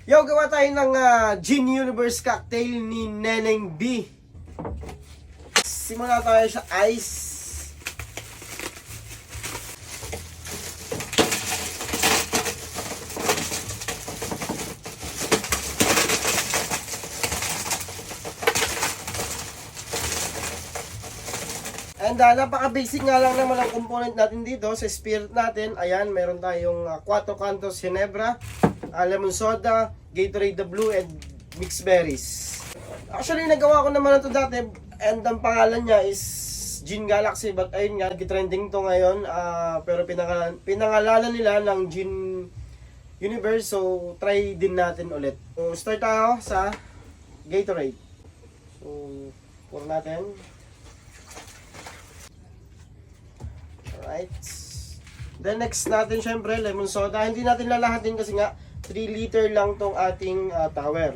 Yo, gawa tayo ng Gin Universe cocktail ni Neneng B. Simula tayo sa ice. And napaka-basic nga lang naman ang component natin dito sa spirit natin. Ayan, meron tayong 4 Cantos Ginebra, lemon soda, Gatorade the Blue, and mixed berries. Actually, nagawa ko naman ito dati, and ang pangalan niya is Gin Galaxy. But ayun nga, trending to ngayon. Pero pinangalanan nila ng Gin Universe, so try din natin ulit. So, start tayo sa Gatorade. So, pour natin. Alright. Then next natin syempre lemon soda. Hindi natin lalahatin kasi nga 3 liter lang tong ating tower.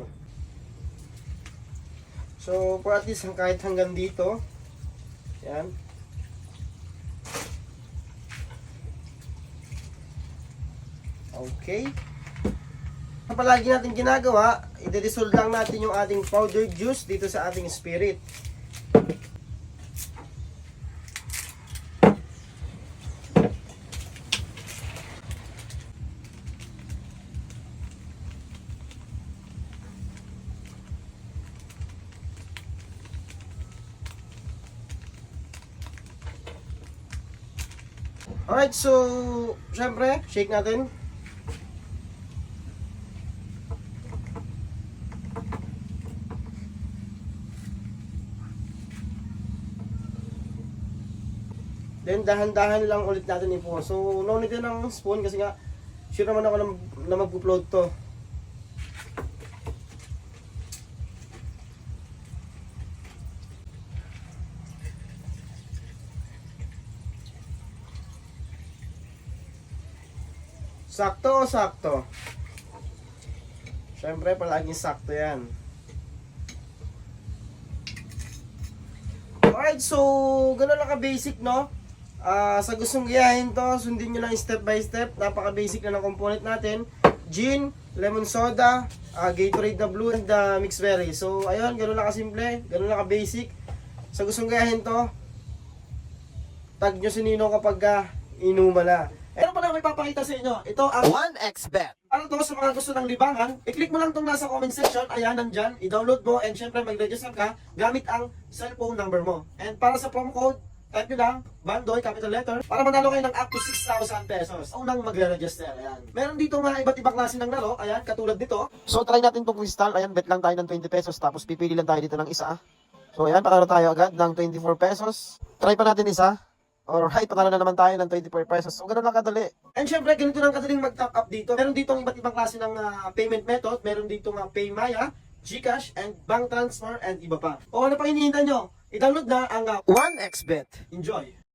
So for at least kahit hanggang dito. Yan. Okay. Palagi natin ginagawa, i-dissolve lang natin yung ating powdered juice dito sa ating spirit. Alright, so, syempre, shake natin. Then, dahan-dahan lang ulit natin i-pour. So, no need ng spoon kasi nga, sure naman ako na mag-upload to. Sakto o sakto? Siyempre, palaging sakto yan. Alright, so, gano'n lang ka-basic, no? Sa gustong gayahin to, sundin nyo lang step by step. Napaka-basic na ng component natin. Gin, lemon soda, Gatorade the Blue, and mixed berry. So, ayun, gano'n lang ka-simple, gano'n lang ka-basic. Sa gustong gayahin to, tag nyo si Nino kapag inuma na. Pero pala may papakita sa inyo. Ito ang 1xBet. ano to sa mga gusto ng libangan. I-click mo lang itong nasa comment section. Ayan, nandyan. I-download mo and syempre mag-register ka gamit ang cellphone number mo. And para sa promo code, type nyo lang, Bandoy, capital letter, para manalo kayo ng up to 6,000 pesos. Unang magre-register. Ayan. Meron dito mga iba't ibang klase ng laro. Ayan, katulad dito. So try natin itong crystal. Ayan, bet lang tayo ng 20 pesos. Tapos pipili lang tayo dito ng isa. So ayan, patalo tayo agad ng 24 pesos. Try pa natin isa. Alright, patalo na naman tayo ng 24 pesos. So, ganun lang kadali. And syempre, ganito lang kadaling mag-top up dito. Meron dito ang iba't ibang klase ng payment method. Meron dito nga PayMaya, GCash, and bank transfer, and iba pa. O ano pang hinihintay nyo? I-download na ang 1xBet. Enjoy!